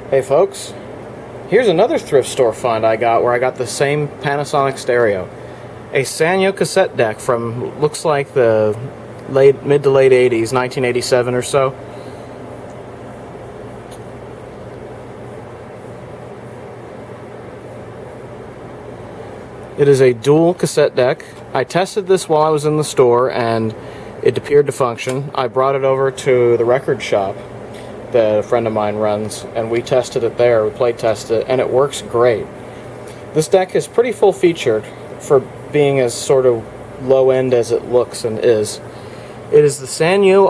Hey folks, here's another thrift store find I got where I got the same Panasonic stereo. A Sanyo cassette deck from, looks like the mid to late 80s, 1987 or so. It is a dual cassette deck. I tested this while I was in the store and it appeared to function. I brought it over to the record shop that a friend of mine runs, and we tested it there. We play tested it, and it works great. This deck is pretty full featured for being as sort of low end as it looks and is. It is the Sanyo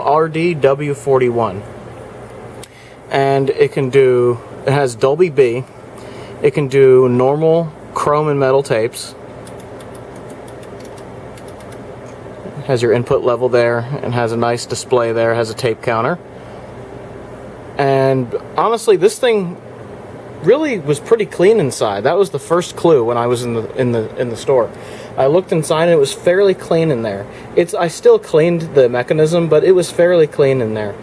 W41, and it has Dolby B. It can do normal chrome and metal tapes. It has your input level there and has a nice display there. It has a tape counter. And honestly, this thing really was pretty clean inside. That was the first clue when I was in the store. I looked inside and it was fairly clean in there. I still cleaned the mechanism, but it was fairly clean in there.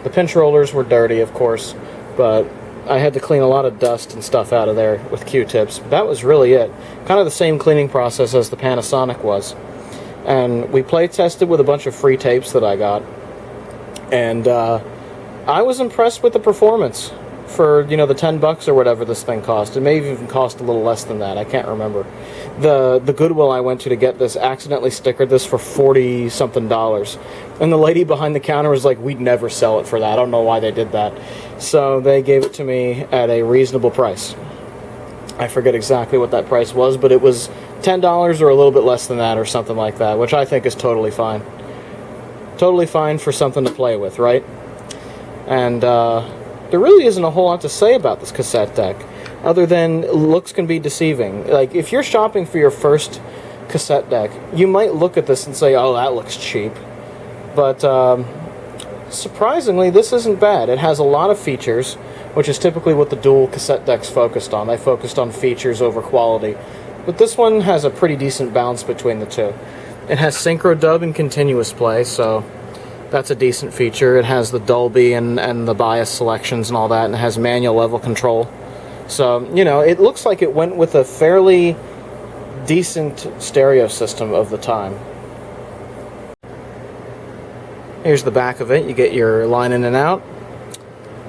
The pinch rollers were dirty, of course, but I had to clean a lot of dust and stuff out of there with Q-tips. That was really it. Kind of the same cleaning process as the Panasonic was. And we play tested with a bunch of free tapes that I got, and I was impressed with the performance for, the $10 or whatever this thing cost. It may have even cost a little less than that. I can't remember. The Goodwill I went to get this accidentally stickered this for $40-something. And the lady behind the counter was like, we'd never sell it for that. I don't know why they did that. So they gave it to me at a reasonable price. I forget exactly what that price was, but it was $10 or a little bit less than that or something like that, which I think is totally fine. Totally fine for something to play with, right? And there really isn't a whole lot to say about this cassette deck, other than looks can be deceiving. Like, if you're shopping for your first cassette deck, you might look at this and say, oh, that looks cheap. But surprisingly, this isn't bad. It has a lot of features, which is typically what the dual cassette decks focused on. They focused on features over quality. But this one has a pretty decent balance between the two. It has synchro dub and continuous play, so that's a decent feature. It has the Dolby and the bias selections and all that, and it has manual level control. So, it looks like it went with a fairly decent stereo system of the time. Here's the back of it. You get your line in and out.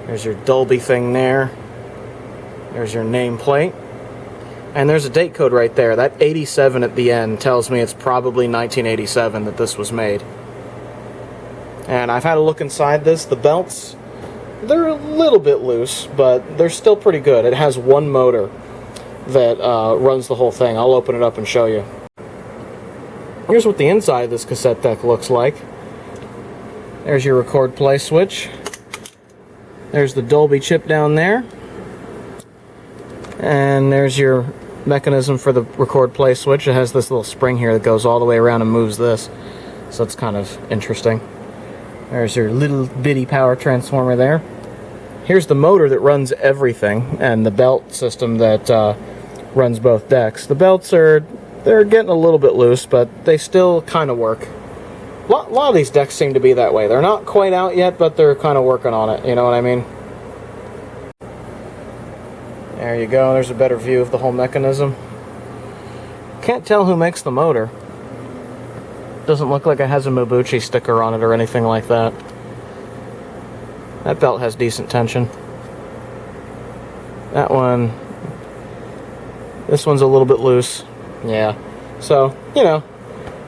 There's your Dolby thing there. There's your nameplate. And there's a date code right there. That 87 at the end tells me it's probably 1987 that this was made. And I've had a look inside this. The belts, they're a little bit loose, but they're still pretty good. It has one motor that runs the whole thing. I'll open it up and show you. Here's what the inside of this cassette deck looks like. There's your record play switch. There's the Dolby chip down there. And there's your mechanism for the record play switch. It has this little spring here that goes all the way around and moves this. So it's kind of interesting. There's your little bitty power transformer there. Here's the motor that runs everything, and the belt system that runs both decks. The belts they're getting a little bit loose, but they still kind of work. A lot of these decks seem to be that way. They're not quite out yet, but they're kind of working on it, you know what I mean? There you go, there's a better view of the whole mechanism. Can't tell who makes the motor. Doesn't look like it has a Mabuchi sticker on it or anything like that. That belt has decent tension. That one, this one's a little bit loose. Yeah, so,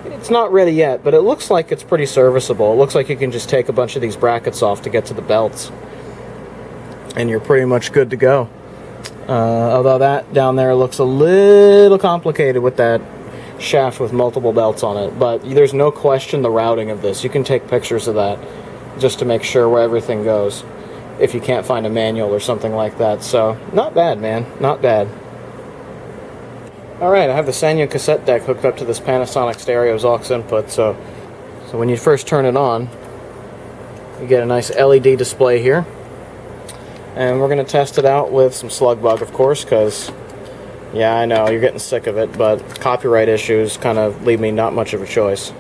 it's not ready yet, but it looks like it's pretty serviceable. It looks like you can just take a bunch of these brackets off to get to the belts, and you're pretty much good to go. Although that down there looks a little complicated with that shaft with multiple belts on it, but there's no question the routing of this. You can take pictures of that just to make sure where everything goes if you can't find a manual or something like that. So, not bad, man. Not bad. Alright, I have the Sanyo cassette deck hooked up to this Panasonic stereo's aux input, so when you first turn it on, you get a nice LED display here. And we're going to test it out with some slug bug, of course, because, yeah, I know, you're getting sick of it, but copyright issues kind of leave me not much of a choice.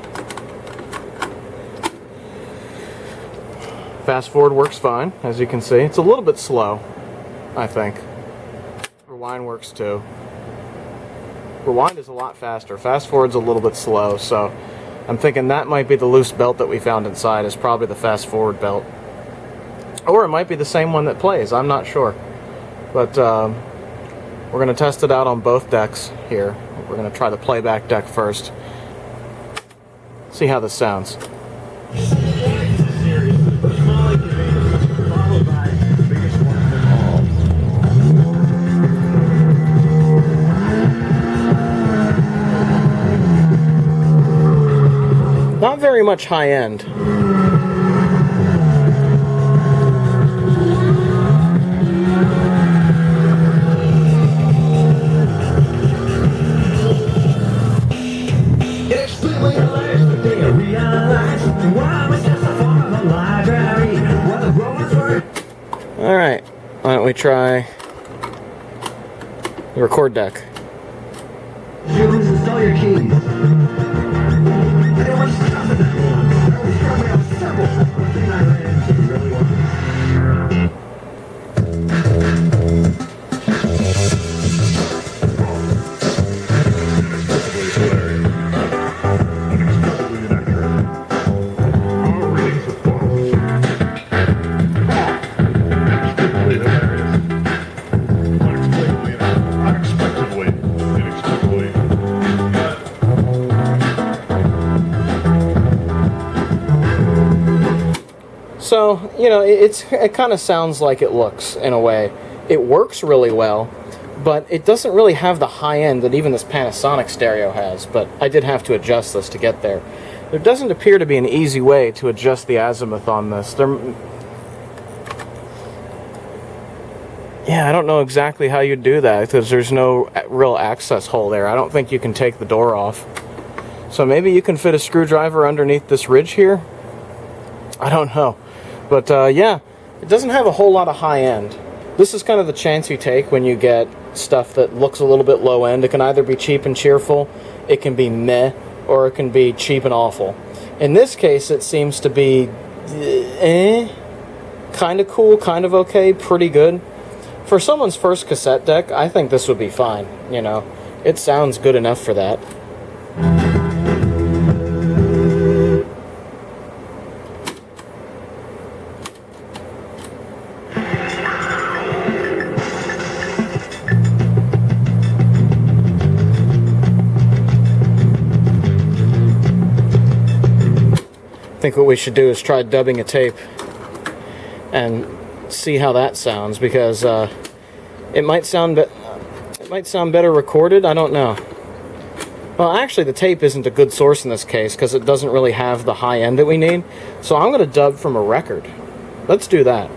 Fast forward works fine, as you can see. It's a little bit slow. I think. Rewind works too. Rewind is a lot faster. Fast forward's a little bit slow, so I'm thinking that might be the loose belt that we found inside is probably the fast forward belt. Or it might be the same one that plays, I'm not sure. But we're going to test it out on both decks here. We're going to try the playback deck first. See how this sounds. Not very much high end. Alright, why don't we try the record deck. Install your keys. So, you know, it kind of sounds like it looks in a way. It works really well, but it doesn't really have the high end that even this Panasonic stereo has, but I did have to adjust this to get there. There doesn't appear to be an easy way to adjust the azimuth on this. Yeah, I don't know exactly how you do that because there's no real access hole there. I don't think you can take the door off. So maybe you can fit a screwdriver underneath this ridge here? I don't know. But yeah, it doesn't have a whole lot of high end. This is kind of the chance you take when you get stuff that looks a little bit low end. It can either be cheap and cheerful, it can be meh, or it can be cheap and awful. In this case, it seems to be kind of cool, kind of okay, pretty good. For someone's first cassette deck, I think this would be fine, you know. It sounds good enough for that. I think what we should do is try dubbing a tape and see how that sounds, because it might sound better recorded. I don't know. Well, actually, the tape isn't a good source in this case because it doesn't really have the high end that we need. So I'm going to dub from a record. Let's do that.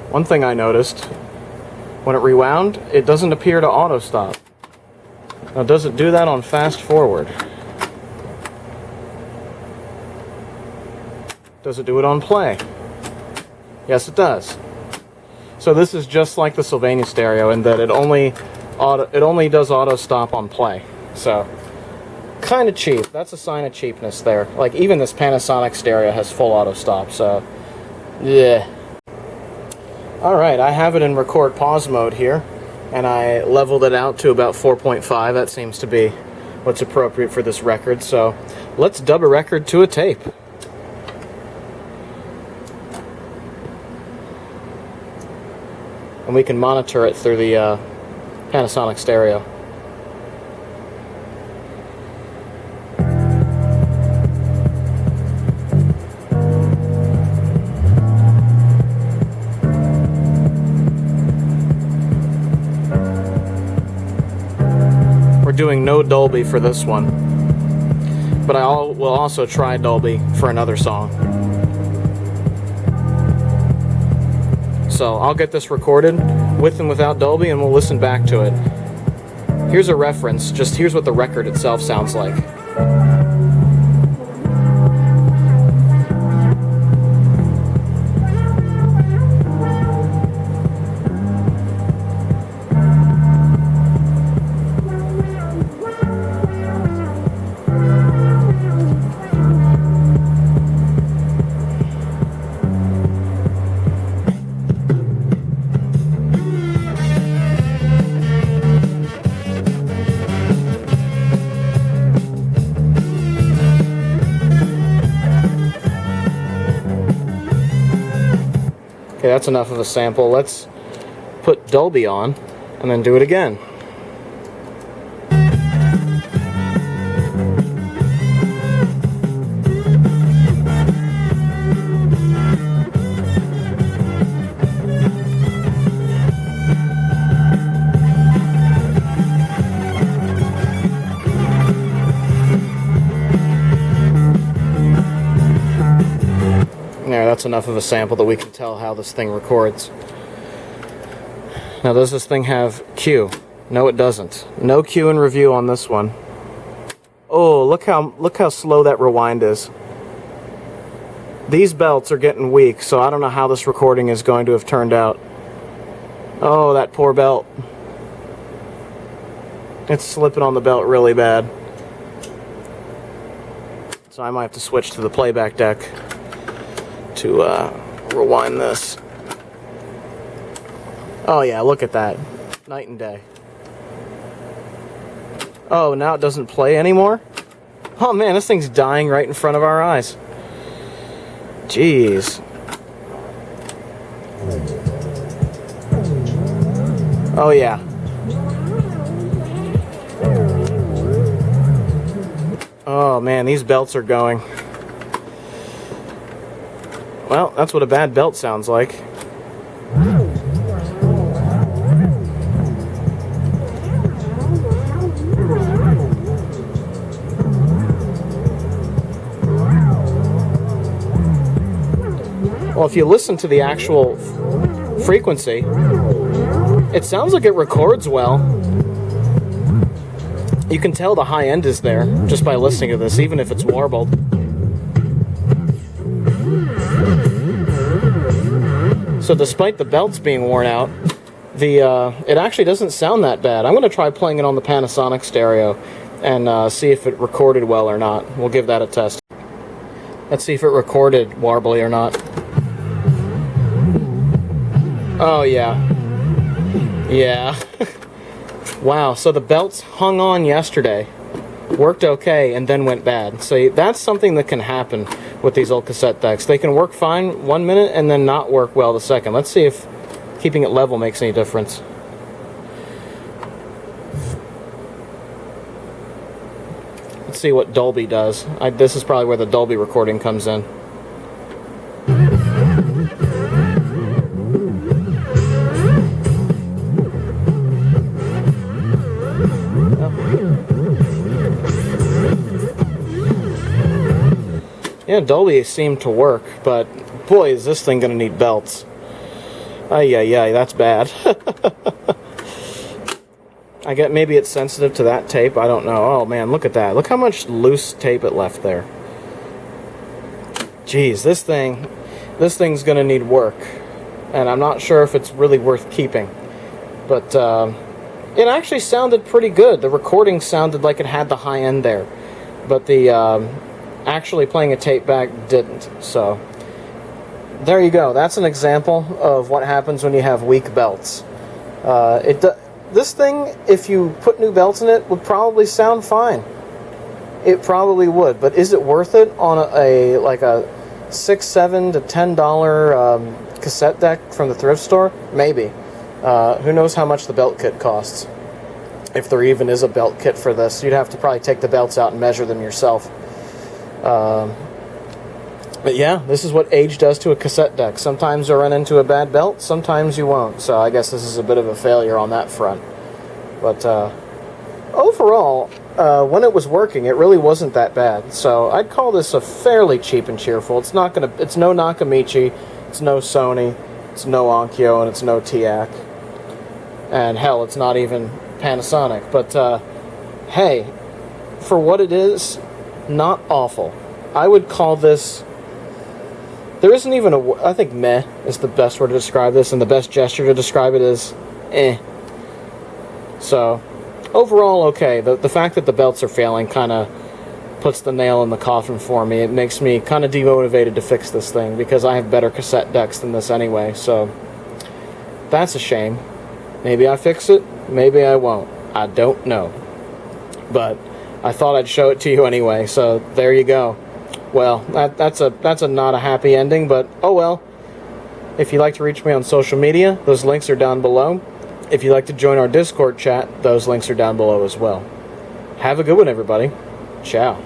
One thing I noticed, when it rewound, it doesn't appear to auto stop. Now, does it do that on fast forward? Does it do it on play? Yes, it does. So this is just like the Sylvania stereo in that it only does auto stop on play. So kind of cheap. That's a sign of cheapness there. Like even this Panasonic stereo has full auto stop. So yeah. All right, I have it in record pause mode here, and I leveled it out to about 4.5. That seems to be what's appropriate for this record. So let's dub a record to a tape. And we can monitor it through the Panasonic stereo. We're doing no Dolby for this one, but will also try Dolby for another song. So I'll get this recorded with and without Dolby, and we'll listen back to it. Here's a reference. Just here's what the record itself sounds like. Okay, that's enough of a sample. Let's put Dolby on and then do it again. There, that's enough of a sample that we can tell how this thing records. Now, does this thing have Q? No, it doesn't. No Q in review on this one. Oh, look how slow that rewind is. These belts are getting weak, so I don't know how this recording is going to have turned out. Oh, that poor belt. It's slipping on the belt really bad. So I might have to switch to the playback deck to rewind this. Oh yeah, look at that. Night and day. Oh, now it doesn't play anymore? Oh man, this thing's dying right in front of our eyes. Jeez. Oh yeah. Oh man, these belts are going. Well, that's what a bad belt sounds like. Well, if you listen to the actual frequency, it sounds like it records well. You can tell the high end is there just by listening to this, even if it's warbled. So despite the belts being worn out, it actually doesn't sound that bad. I'm going to try playing it on the Panasonic stereo and see if it recorded well or not. We'll give that a test. Let's see if it recorded warbly or not. Oh yeah. Yeah. Wow, so the belts hung on yesterday, worked okay, and then went bad. So that's something that can happen with these old cassette decks. They can work fine 1 minute and then not work well the second. Let's see if keeping it level makes any difference. Let's see what Dolby does. This is probably where the Dolby recording comes in. Yeah, Dolby seemed to work, but boy, is this thing going to need belts. Ay, that's bad. I get maybe it's sensitive to that tape, I don't know. Oh man, look at that. Look how much loose tape it left there. Jeez, this thing's going to need work, and I'm not sure if it's really worth keeping. But it actually sounded pretty good. The recording sounded like it had the high end there, but the actually playing a tape back didn't. So there you go. That's an example of what happens when you have weak belts. This thing, if you put new belts in it, would probably sound fine. It probably would, but is it worth it on a like a $6, $7 to $10 cassette deck from the thrift store? Maybe. Who knows how much the belt kit costs? If there even is a belt kit for this, you'd have to probably take the belts out and measure them yourself. But yeah, this is what age does to a cassette deck. Sometimes you'll run into a bad belt, sometimes you won't. So I guess this is a bit of a failure on that front. But overall, when it was working, it really wasn't that bad. So I'd call this a fairly cheap and cheerful. It's no Nakamichi, it's no Sony, it's no Onkyo, and it's no TIAC. And hell, it's not even Panasonic. But hey, for what it is, not awful. I would call this... There isn't even a... I think meh is the best word to describe this, and the best gesture to describe it is eh. So, overall, okay. The fact that the belts are failing kind of puts the nail in the coffin for me. It makes me kind of demotivated to fix this thing, because I have better cassette decks than this anyway, so that's a shame. Maybe I fix it, maybe I won't. I don't know. But I thought I'd show it to you anyway, so there you go. Well, that's a not a happy ending, but oh well. If you'd like to reach me on social media, those links are down below. If you'd like to join our Discord chat, those links are down below as well. Have a good one, everybody. Ciao.